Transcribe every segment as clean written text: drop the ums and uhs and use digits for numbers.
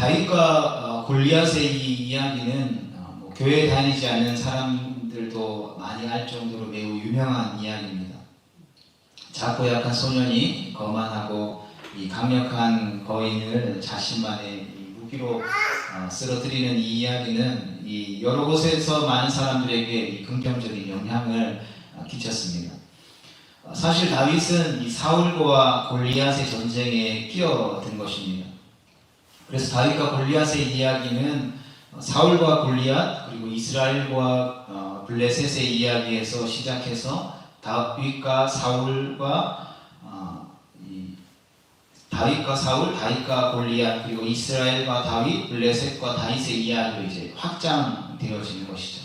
다윗과 골리앗의 이 이야기는 교회 다니지 않는 사람들도 많이 알 정도로 매우 유명한 이야기입니다. 작고 약한 소년이 거만하고 이 강력한 거인을 자신만의 무기로 쓰러뜨리는 이 이야기는 이 여러 곳에서 많은 사람들에게 긍정적인 영향을 끼쳤습니다. 사실 다윗은 이 사울과 골리앗의 전쟁에 끼어든 것입니다. 그래서 다윗과 골리앗의 이야기는 사울과 골리앗 그리고 이스라엘과 블레셋의 이야기에서 시작해서 다윗과 사울, 다윗과 골리앗, 그리고 이스라엘과 다윗, 블레셋과 다윗의 이야기로 이제 확장되어지는 것이죠.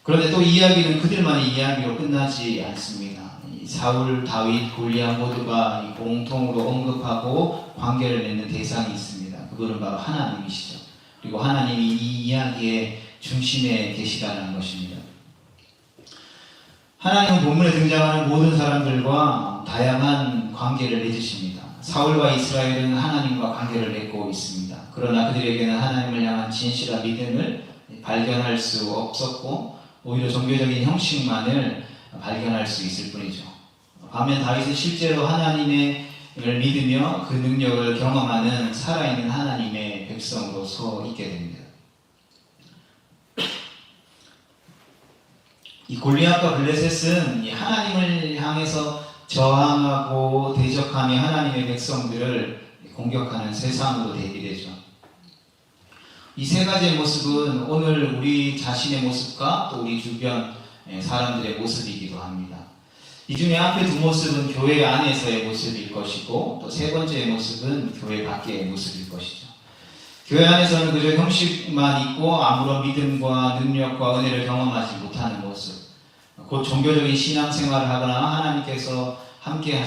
그런데 또 이야기는 그들만의 이야기로 끝나지 않습니다. 사울, 다윗, 골리앗 모두가 공통으로 언급하고 관계를 맺는 대상이 있습니다. 그거는 바로 하나님이시죠. 그리고 하나님이 이 이야기의 중심에 계시다는 것입니다. 하나님은 본문에 등장하는 모든 사람들과 다양한 관계를 맺으십니다. 사울과 이스라엘은 하나님과 관계를 맺고 있습니다. 그러나 그들에게는 하나님을 향한 진실한 믿음을 발견할 수 없었고 오히려 종교적인 형식만을 발견할 수 있을 뿐이죠. 반면 다윗은 실제로 하나님을 믿으며 그 능력을 경험하는 살아있는 하나님의 백성으로 서 있게 됩니다. 이 골리앗과 블레셋은 이 하나님을 향해서 저항하고 대적하며 하나님의 백성들을 공격하는 세상으로 대비되죠. 이 세 가지의 모습은 오늘 우리 자신의 모습과 또 우리 주변 사람들의 모습이기도 합니다. 이 중에 앞에 두 모습은 교회 안에서의 모습일 것이고 또 세 번째의 모습은 교회 밖의 모습일 것이죠. 교회 안에서는 그저 형식만 있고 아무런 믿음과 능력과 은혜를 경험하지 못하는 모습, 곧 종교적인 신앙생활을 하거나 하나님께서 함께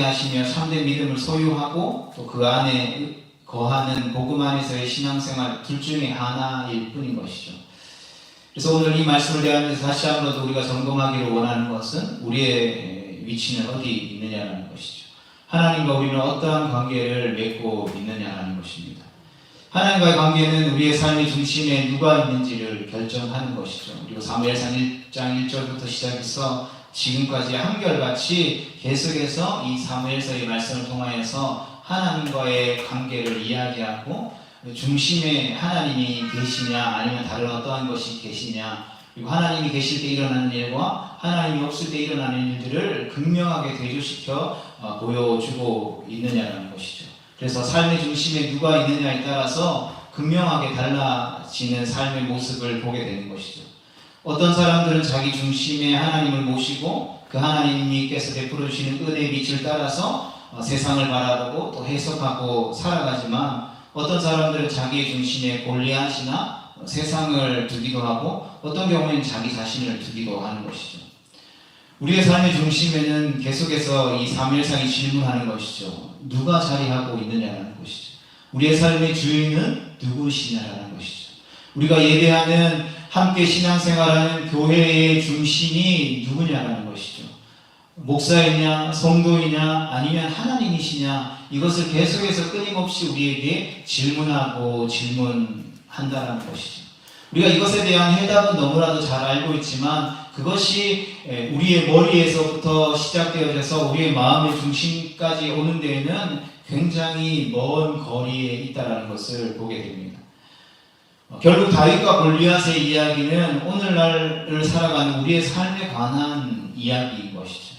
하시며 참된 믿음을 소유하고 또 그 안에 거하는 복음 안에서의 신앙생활 둘 중에 하나일 뿐인 것이죠. 그래서 오늘 이 말씀을 대하면서 다시 한번 더 우리가 점검하기를 원하는 것은 우리의 위치는 어디 있느냐라는 것이죠. 하나님과 우리는 어떠한 관계를 맺고 있느냐라는 것입니다. 하나님과의 관계는 우리의 삶의 중심에 누가 있는지를 결정하는 것이죠. 그리고 사무엘상 1장 1절부터 시작해서 지금까지 한결같이 계속해서 이 사무엘서의 말씀을 통하여서 하나님과의 관계를 이야기하고 중심에 하나님이 계시냐 아니면 다른 어떠한 것이 계시냐 그리고 하나님이 계실 때 일어나는 일과 하나님이 없을 때 일어나는 일들을 극명하게 대조시켜 보여주고 있느냐는 것이죠. 그래서 삶의 중심에 누가 있느냐에 따라서 극명하게 달라지는 삶의 모습을 보게 되는 것이죠. 어떤 사람들은 자기 중심에 하나님을 모시고 그 하나님께서 베풀어 주시는 은혜의 빛을 따라서 세상을 바라보고 또 해석하고 살아가지만 어떤 사람들은 자기의 중심에 골리앗이나 세상을 두기도 하고 어떤 경우에는 자기 자신을 두기도 하는 것이죠. 우리의 삶의 중심에는 계속해서 이 사무엘상이 질문하는 것이죠. 누가 자리하고 있느냐라는 것이죠. 우리의 삶의 주인은 누구시냐라는 것이죠. 우리가 예배하는 함께 신앙생활하는 교회의 중심이 누구냐라는 것이죠. 목사이냐 성도이냐 아니면 하나님이시냐 이것을 계속해서 끊임없이 우리에게 질문하고 질문한다는 것이죠. 우리가 이것에 대한 해답은 너무나도 잘 알고 있지만 그것이 우리의 머리에서부터 시작되어져서 우리의 마음의 중심까지 오는 데에는 굉장히 먼 거리에 있다는 것을 보게 됩니다. 결국 다윗과 골리앗의 이야기는 오늘날을 살아가는 우리의 삶에 관한 이야기인 것이죠.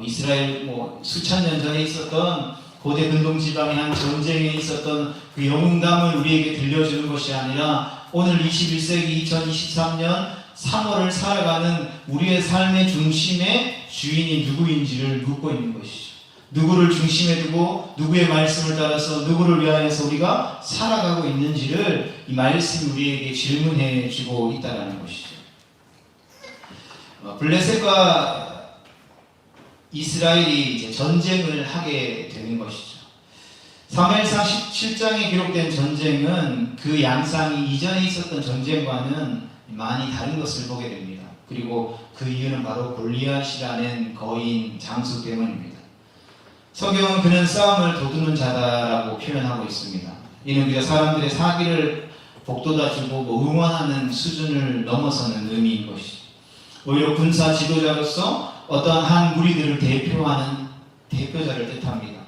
이스라엘 수천 년 전에 있었던 고대 근동 지방의 한 전쟁에 있었던 그 영웅담을 우리에게 들려주는 것이 아니라 오늘 21세기 2023년 3월을 살아가는 우리의 삶의 중심에 주인이 누구인지를 묻고 있는 것이죠. 누구를 중심에 두고 누구의 말씀을 따라서 누구를 위하여서 우리가 살아가고 있는지를 이 말씀이 우리에게 질문해 주고 있다는 것이죠. 블레셋과 이스라엘이 이제 전쟁을 하게 되는 것이죠. 사무엘상 17장에 기록된 전쟁은 그 양상이 이전에 있었던 전쟁과는 많이 다른 것을 보게 됩니다. 그리고 그 이유는 바로 골리앗이라는 거인 장수 때문입니다. 성경은 그는 싸움을 도두는 자다라고 표현하고 있습니다. 이는 그저 사람들의 사기를 복돋아주고 응원하는 수준을 넘어서는 의미인 것이죠. 오히려 군사 지도자로서 어떠한 한 무리들을 대표하는 대표자를 뜻합니다.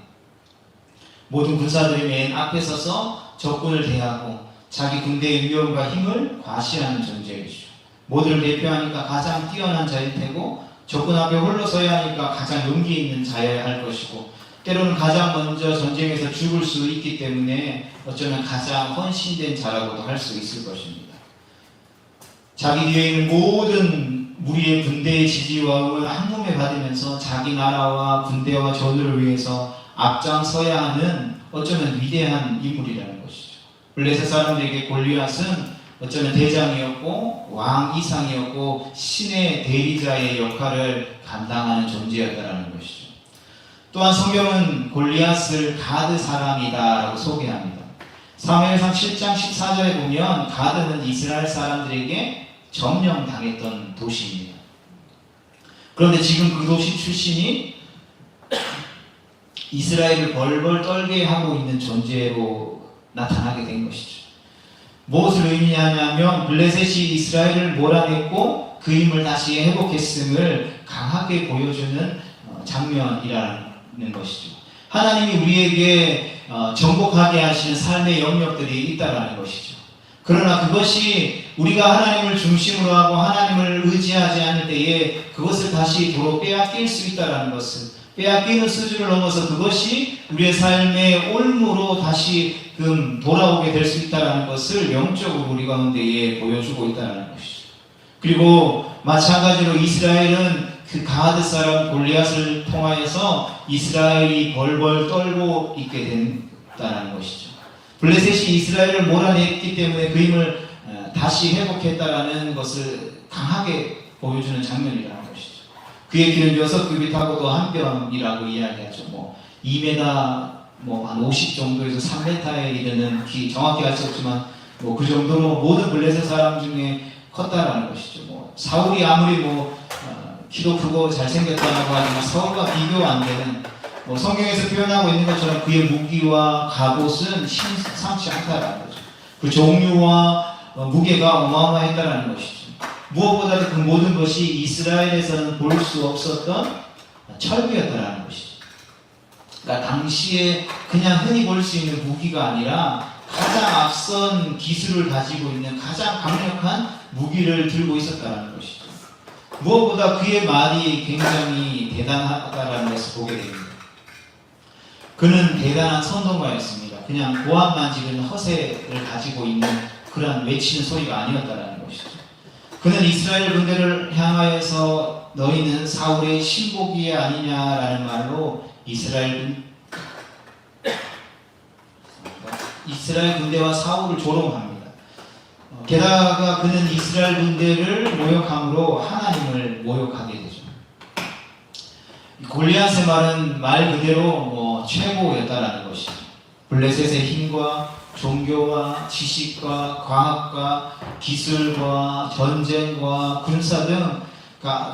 모든 군사들이 맨 앞에 서서 적군을 대하고 자기 군대의 위험과 힘을 과시하는 존재이죠. 모두를 대표하니까 가장 뛰어난 자일 테고 적군 앞에 홀로 서야 하니까 가장 용기 있는 자여야 할 것이고 때로는 가장 먼저 전쟁에서 죽을 수 있기 때문에 어쩌면 가장 헌신된 자라고도 할 수 있을 것입니다. 자기 뒤에 있는 모든 무리의 군대의 지지와 응원을 한몸에 받으면서 자기 나라와 군대와 전우를 위해서 앞장서야 하는 어쩌면 위대한 인물이라는 것이죠. 블레셋 사람들에게 골리앗은 어쩌면 대장이었고 왕 이상이었고 신의 대리자의 역할을 감당하는 존재였다는 것이죠. 또한 성경은 골리앗을 가드 사람이다라고 소개합니다. 사무엘상 7장 14절에 보면 가드는 이스라엘 사람들에게 점령당했던 도시입니다. 그런데 지금 그 도시 출신이 이스라엘을 벌벌 떨게 하고 있는 존재로 나타나게 된 것이죠. 무엇을 의미하냐면 블레셋이 이스라엘을 몰아냈고 그 힘을 다시 회복했음을 강하게 보여주는 장면이라는 것이죠. 하나님이 우리에게 정복하게 하시는 삶의 영역들이 있다는 것이죠. 그러나 그것이 우리가 하나님을 중심으로 하고 하나님을 의지하지 않을 때에 그것을 다시 도로 빼앗길 수 있다는 것을, 빼앗기는 수준을 넘어서 그것이 우리의 삶의 올무로 다시 돌아오게 될 수 있다는 것을 영적으로 우리 가운데에 보여주고 있다는 것이죠. 그리고 마찬가지로 이스라엘은 그 가드 사람 골리앗을 통하여서 이스라엘이 벌벌 떨고 있게 된다는 것이죠. 블레셋이 이스라엘을 몰아냈기 때문에 그 힘을 다시 회복했다라는 것을 강하게 보여주는 장면이라는 것이죠. 그의 길은 6급이 타고도 한 뼘이라고 이야기하죠. 2m 한 50 정도에서 3m에 이르는 키, 정확히 알 수 없지만 그 정도로 모든 블레셋 사람 중에 컸다라는 것이죠. 사울이 아무리 키도 크고 잘생겼다고 하지만 사울과 비교 안 되는, 성경에서 표현하고 있는 것처럼 그의 무기와 갑옷은 심상치 않다라는 거죠. 그 종류와 무게가 어마어마했다라는 것이죠. 무엇보다도 그 모든 것이 이스라엘에서는 볼 수 없었던 철부였다라는 것이죠. 그러니까 당시에 그냥 흔히 볼 수 있는 무기가 아니라 가장 앞선 기술을 가지고 있는 가장 강력한 무기를 들고 있었다는 것이죠. 무엇보다 그의 말이 굉장히 대단하다는 것을 보게 됩니다. 그는 대단한 선동가였습니다. 그냥 고함만 지르는 허세를 가지고 있는 그러한 외치는 소리가 아니었다는 것이죠. 그는 이스라엘 군대를 향하여서 너희는 사울의 신복이 아니냐라는 말로 이스라엘 군대와 사울을 조롱합니다. 게다가 그는 이스라엘 군대를 모욕함으로 하나님을 모욕하게 되죠. 골리앗의 말은 말 그대로 최고였다라는 것이죠. 블레셋의 힘과 종교와 지식과 과학과 기술과 전쟁과 군사 등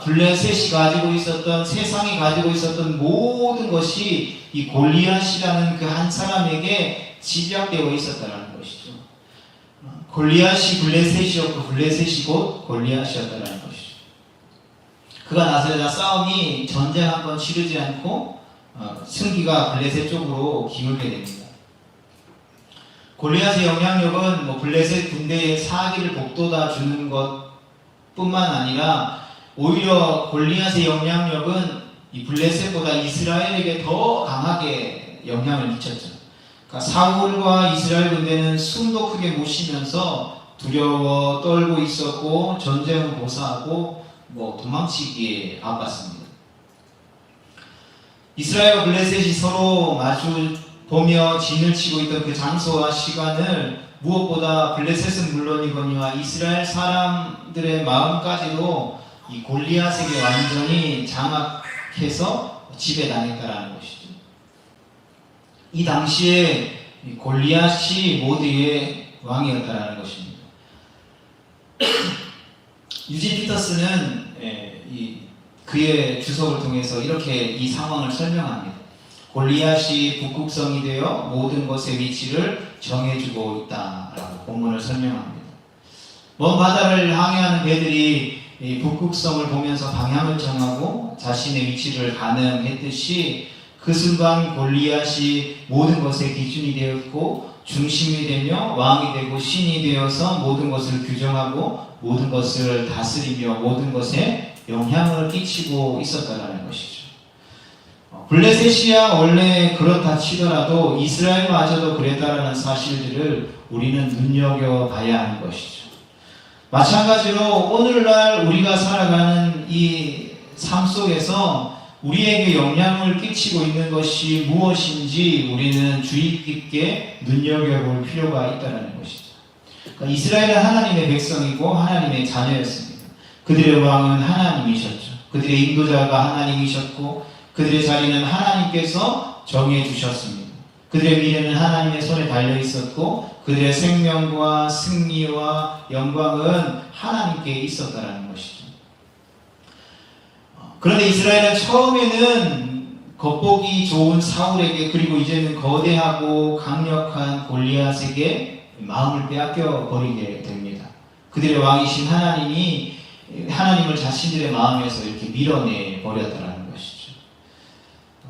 블레셋이 가지고 있었던, 세상이 가지고 있었던 모든 것이 이 골리앗이라는 그 한 사람에게 집약되어 있었다는 것이죠. 골리앗이 블레셋이었고 블레셋이 곧 골리앗이었다는 것이죠. 그가 나서자 싸움이 전쟁 한 번 치르지 않고 승기가 블레셋 쪽으로 기울게 됩니다. 골리앗의 영향력은 블레셋 군대의 사기를 복돋아 주는 것뿐만 아니라 오히려 골리앗의 영향력은 이 블레셋보다 이스라엘에게 더 강하게 영향을 미쳤죠. 그러니까 사울과 이스라엘 군대는 숨도 크게 못 쉬면서 두려워 떨고 있었고 전쟁은 고사하고 도망치기에 바빴습니다. 이스라엘과 블레셋이 서로 마주 보며 진을 치고 있던 그 장소와 시간을 무엇보다 블레셋은 물론이거니와 이스라엘 사람들의 마음까지도 이 골리앗에게 완전히 장악해서 지배당했다라는 것이죠. 이 당시에 골리앗이 모두의 왕이었다라는 것입니다. 유진 피터스는 그의 주석을 통해서 이렇게 이 상황을 설명합니다. 골리앗이 북극성이 되어 모든 것의 위치를 정해주고 있다라고 본문을 설명합니다. 먼 바다를 항해하는 배들이 이 북극성을 보면서 방향을 정하고 자신의 위치를 가늠했듯이 그 순간 골리앗이 모든 것의 기준이 되었고 중심이 되며 왕이 되고 신이 되어서 모든 것을 규정하고 모든 것을 다스리며 모든 것에 영향을 끼치고 있었다는 것이죠. 블레셋이야 원래 그렇다 치더라도 이스라엘마저도 그랬다라는 사실들을 우리는 눈여겨봐야 하는 것이죠. 마찬가지로 오늘날 우리가 살아가는 이 삶 속에서 우리에게 영향을 끼치고 있는 것이 무엇인지 우리는 주의 깊게 눈여겨볼 필요가 있다는 것이죠. 그러니까 이스라엘은 하나님의 백성이고 하나님의 자녀였습니다. 그들의 왕은 하나님이셨죠. 그들의 인도자가 하나님이셨고 그들의 자리는 하나님께서 정해 주셨습니다. 그들의 미래는 하나님의 손에 달려 있었고 그들의 생명과 승리와 영광은 하나님께 있었다는 것이죠. 그런데 이스라엘은 처음에는 겉보기 좋은 사울에게 그리고 이제는 거대하고 강력한 골리앗에게 마음을 빼앗겨 버리게 됩니다. 그들의 왕이신 하나님을 자신들의 마음에서 이렇게 밀어내 버렸다는 것이죠.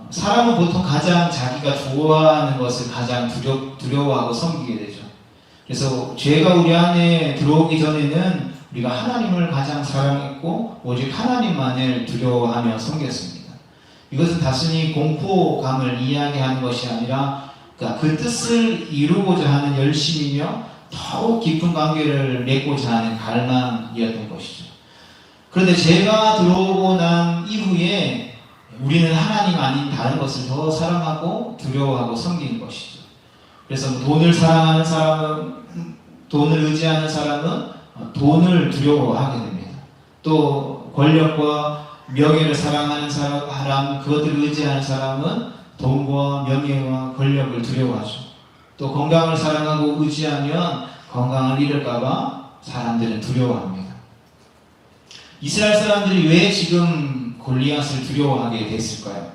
사람은 보통 가장 자기가 좋아하는 것을 가장 두려워하고 섬기게 되죠. 그래서 죄가 우리 안에 들어오기 전에는 우리가 하나님을 가장 사랑했고 오직 하나님만을 두려워하며 섬겼습니다. 이것은 단순히 공포감을 이야기하는 것이 아니라 그 뜻을 이루고자 하는 열심이며 더욱 깊은 관계를 맺고자 하는 갈망이었던 것이죠. 그런데 죄가 들어오고 난 이후에 우리는 하나님 아닌 다른 것을 더 사랑하고 두려워하고 섬기는 것이죠. 그래서 돈을 사랑하는 사람은, 돈을 의지하는 사람은 돈을 두려워하게 됩니다. 또 권력과 명예를 사랑하는 사람, 그것들을 의지하는 사람은 돈과 명예와 권력을 두려워하죠. 또 건강을 사랑하고 의지하면 건강을 잃을까봐 사람들은 두려워합니다. 이스라엘 사람들이 왜 지금 골리앗을 두려워하게 됐을까요?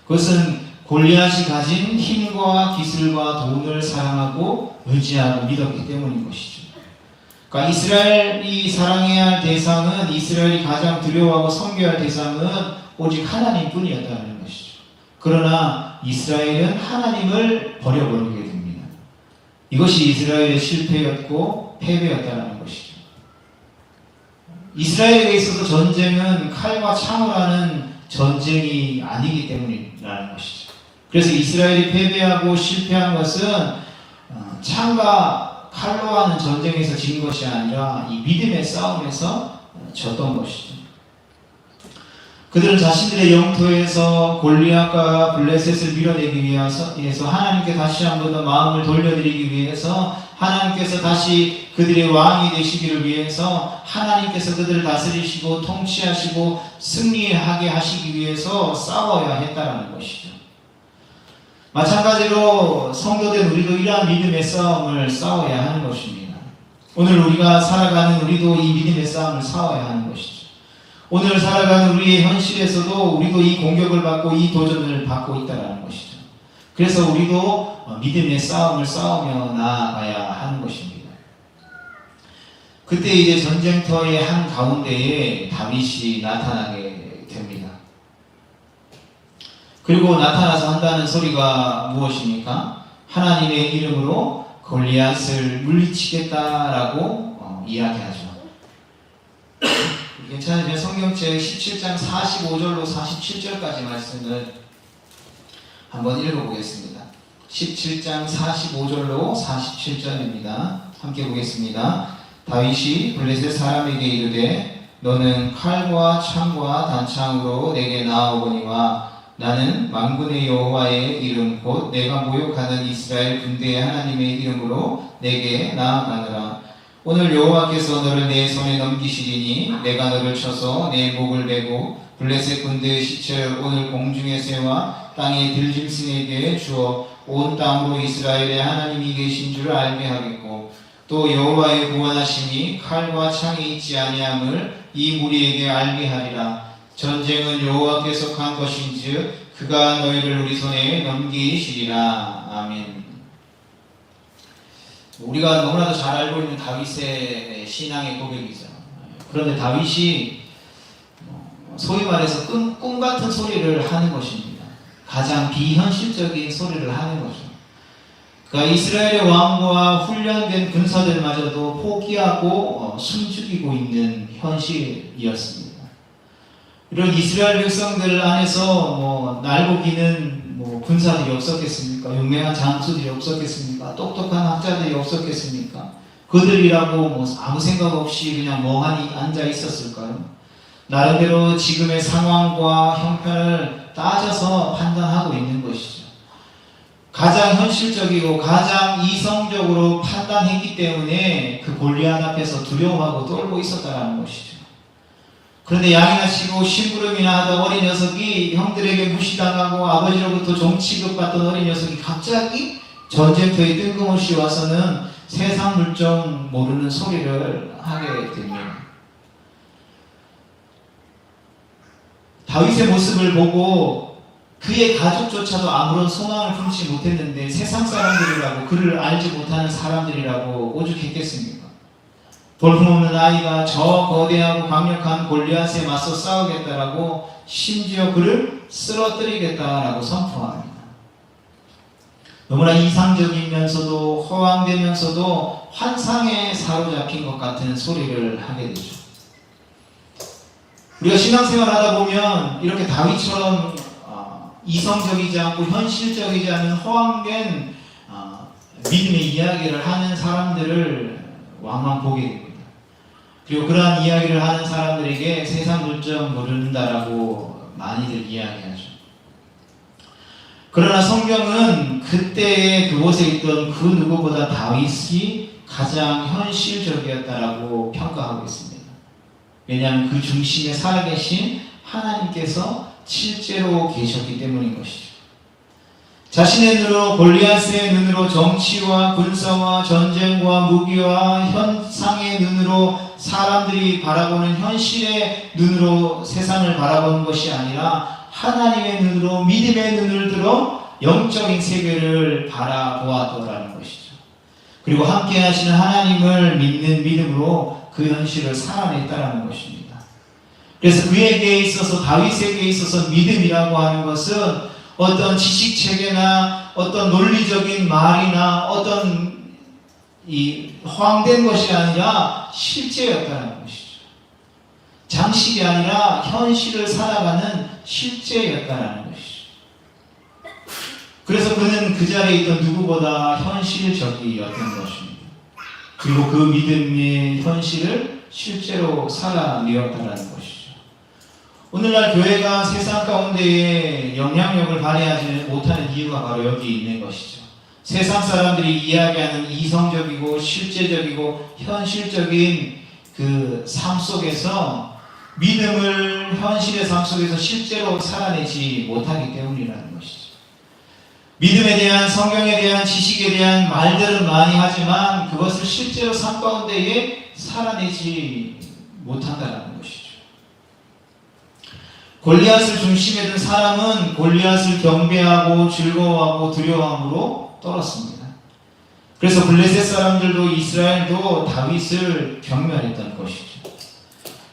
그것은 골리앗이 가진 힘과 기술과 돈을 사랑하고 의지하고 믿었기 때문인 것이죠. 그러니까 이스라엘이 사랑해야 할 대상은, 이스라엘이 가장 두려워하고 섬겨야 할 대상은 오직 하나님뿐이었다는 것이죠. 그러나 이스라엘은 하나님을 버려버리게 됩니다. 이것이 이스라엘의 실패였고 패배였다는 것이죠. 이스라엘에게 있어서 전쟁은 칼과 창으로 하는 전쟁이 아니기 때문이라는 것이죠. 그래서 이스라엘이 패배하고 실패한 것은 창과 칼로 하는 전쟁에서 진 것이 아니라 이 믿음의 싸움에서 졌던 것이죠. 그들은 자신들의 영토에서 골리앗과 블레셋을 밀어내기 위해서 하나님께 다시 한 번 더 마음을 돌려드리기 위해서, 하나님께서 다시 그들의 왕이 되시기를 위해서, 하나님께서 그들을 다스리시고 통치하시고 승리하게 하시기 위해서 싸워야 했다라는 것이죠. 마찬가지로 성도된 우리도 이러한 믿음의 싸움을 싸워야 하는 것입니다. 오늘 우리가 살아가는 우리도 이 믿음의 싸움을 싸워야 하는 것이죠. 오늘 살아가는 우리의 현실에서도 우리도 이 공격을 받고 이 도전을 받고 있다는 것이죠. 그래서 우리도 믿음의 싸움을 싸우며 나아가야 하는 것입니다. 그때 이제 전쟁터의 한 가운데에 다윗이 나타나게 됩니다. 그리고 나타나서 한다는 소리가 무엇입니까? 하나님의 이름으로 골리앗을 물리치겠다라고 이야기하죠. 괜찮으면 성경책 17장 45절로 47절까지 말씀을 한번 읽어보겠습니다. 17장 45절로 47절입니다. 함께 보겠습니다. 다윗이 블레셋 사람에게 이르되 너는 칼과 창과 단창으로 내게 나아오거니와 나는 만군의 여호와의 이름 곧 내가 모욕하는 이스라엘 군대의 하나님의 이름으로 내게 나아가느라. 오늘 여호와께서 너를 내 손에 넘기시리니 내가 너를 쳐서 내 목을 베고 블레셋 군대의 시체를 오늘 공중의 새와 땅의 들짐승에게 주어 온 땅으로 이스라엘의 하나님이 계신 줄 알게 하겠고 또 여호와의 구원하심이 칼과 창이 있지 아니함을 이 무리에게 알게 하리라. 전쟁은 여호와께서 한 것인즉 그가 너희를 우리 손에 넘기시리라. 아멘. 우리가 너무나도 잘 알고 있는 다윗의 신앙의 고백이죠. 그런데 다윗이 소위 말해서 꿈 같은 소리를 하는 것입니다. 가장 비현실적인 소리를 하는 거죠. 그러니까 이스라엘의 왕과 훈련된 군사들마저도 포기하고 숨죽이고 있는 현실이었습니다. 이런 이스라엘 백성들 안에서 날고기는 군사들이 없었겠습니까? 유명한 장수들이 없었겠습니까? 똑똑한 학자들이 없었겠습니까? 그들이라고 아무 생각 없이 그냥 멍하니 앉아 있었을까요? 나름대로 지금의 상황과 형편을 따져서 판단하고 있는 것이죠. 가장 현실적이고 가장 이성적으로 판단했기 때문에 그 골리앗 앞에서 두려워하고 떨고 있었다는 것이죠. 그런데 양이나 치고 심부름이나 하던 어린 녀석이 형들에게 무시당하고 아버지로부터 종 취급받던 어린 녀석이 갑자기 전쟁터에 뜬금없이 와서는 세상 물정 모르는 소리를 하게 됩니다. 다윗의 모습을 보고 그의 가족조차도 아무런 소망을 품지 못했는데 세상 사람들이라고, 그를 알지 못하는 사람들이라고 오죽했겠습니까? 볼품없는 아이가 저 거대하고 강력한 골리앗에 맞서 싸우겠다라고, 심지어 그를 쓰러뜨리겠다라고 선포합니다. 너무나 이상적이면서도 허황되면서도 환상에 사로잡힌 것 같은 소리를 하게 되죠. 우리가 신앙생활 하다 보면 이렇게 다윗처럼 이성적이지 않고 현실적이지 않은 허황된 믿음의 이야기를 하는 사람들을 왕왕 보게 됩니다. 그리고 그러한 이야기를 하는 사람들에게 세상 물정 모른다라고 많이들 이야기하죠. 그러나 성경은 그때의 그곳에 있던 그 누구보다 다윗이 가장 현실적이었다라고 평가하고 있습니다. 왜냐하면 그 중심에 살아계신 하나님께서 실제로 계셨기 때문인 것이죠. 자신의 눈으로, 골리앗의 눈으로 정치와 군사와 전쟁과 무기와 현상의 눈으로 사람들이 바라보는 현실의 눈으로 세상을 바라보는 것이 아니라 하나님의 눈으로, 믿음의 눈을 들어 영적인 세계를 바라보았더라는 것이죠. 그리고 함께 하시는 하나님을 믿는 믿음으로 그 현실을 살아냈다는 것입니다. 그래서 그에게 있어서, 다윗에게 있어서 믿음이라고 하는 것은 어떤 지식체계나 어떤 논리적인 말이나 어떤 허황된 것이 아니라 실제였다는 것이죠. 장식이 아니라 현실을 살아가는 실제였다는 것이죠. 그래서 그는 그 자리에 있던 누구보다 현실적이었던 것입니다. 그리고 그 믿음의 현실을 실제로 살아내었다는 것이죠. 오늘날 교회가 세상 가운데에 영향력을 발휘하지 못하는 이유가 바로 여기 있는 것이죠. 세상 사람들이 이야기하는 이성적이고 실제적이고 현실적인 그 삶 속에서 믿음을 현실의 삶 속에서 실제로 살아내지 못하기 때문이라는 것이죠. 믿음에 대한, 성경에 대한, 지식에 대한 말들은 많이 하지만 그것을 실제로 삶 가운데에 살아내지 못한다는 것이죠. 골리앗을 중심에 둔 사람은 골리앗을 경배하고 즐거워하고 두려워함으로 떨었습니다. 그래서 블레셋 사람들도 이스라엘도 다윗을 경멸했던 것이죠.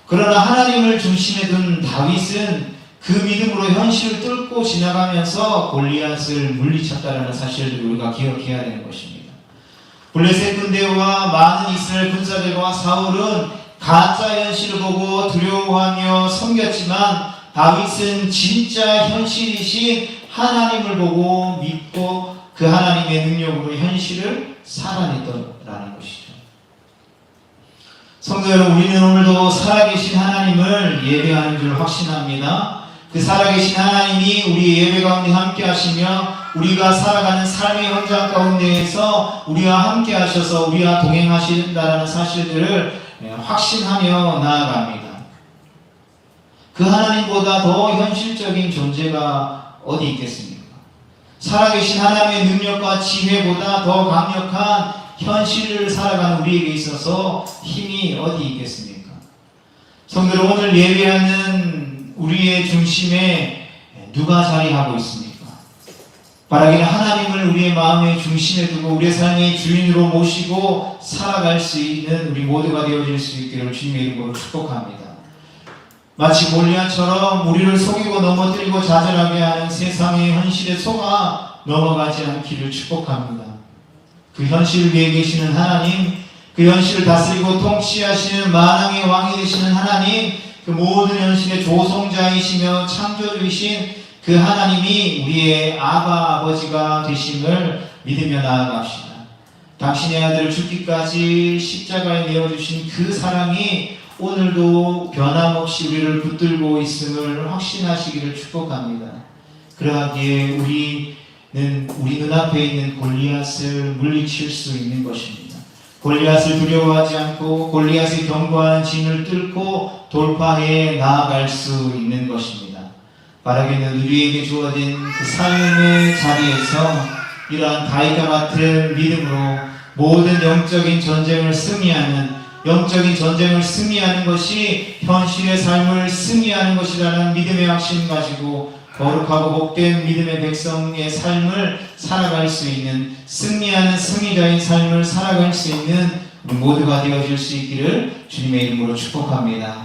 그러나 하나님을 중심에 둔 다윗은 그 믿음으로 현실을 뚫고 지나가면서 골리앗을 물리쳤다는 사실을 우리가 기억해야 되는 것입니다. 블레셋 군대와 많은 이스라엘 군사들과 사울은 가짜 현실을 보고 두려워하며 섬겼지만 다윗은 진짜 현실이신 하나님을 보고 믿고 그 하나님의 능력으로 현실을 살아냈더라는 것이죠. 성도 여러분, 우리는 오늘도 살아계신 하나님을 예배하는 줄 확신합니다. 그 살아계신 하나님이 우리 예배 가운데 함께 하시며 우리가 살아가는 삶의 현장 가운데에서 우리와 함께 하셔서 우리와 동행하신다는 사실들을 확신하며 나아갑니다. 그 하나님보다 더 현실적인 존재가 어디 있겠습니까? 살아계신 하나님의 능력과 지혜보다 더 강력한 현실을 살아가는 우리에게 있어서 힘이 어디 있겠습니까? 성도들, 오늘 예배하는 우리의 중심에 누가 자리하고 있습니까? 바라기는 하나님을 우리의 마음의 중심에 두고 우리의 삶의 주인으로 모시고 살아갈 수 있는 우리 모두가 되어질 수 있기를 주님의 이름으로 축복합니다. 마치 골리앗처럼 우리를 속이고 넘어뜨리고 좌절하게 하는 세상의 현실에 속아 넘어가지 않기를 축복합니다. 그 현실 위에 계시는 하나님, 그 현실을 다스리고 통치하시는 만왕의 왕이 되시는 하나님, 그 모든 현실의 조성자이시며 창조주이신 그 하나님이 우리의 아버지가 되심을 믿으며 나아갑시다. 당신의 아들을 죽기까지 십자가에 내어주신 그 사랑이 오늘도 변함없이 우리를 붙들고 있음을 확신하시기를 축복합니다. 그러하기에 우리는 우리 눈앞에 있는 골리앗을 물리칠 수 있는 것입니다. 골리앗을 두려워하지 않고 골리앗의 견고한 진을 뚫고 돌파해 나아갈 수 있는 것입니다. 바라기는 우리에게 주어진 그 삶의 자리에서 이러한 다윗과 같은 믿음으로 모든 영적인 전쟁을 승리하는 것이 현실의 삶을 승리하는 것이라는 믿음의 확신 가지고 거룩하고 복된 믿음의 백성의 삶을 살아갈 수 있는 승리하는 승리자의 삶을 살아갈 수 있는 우리 모두가 되어질 수 있기를 주님의 이름으로 축복합니다.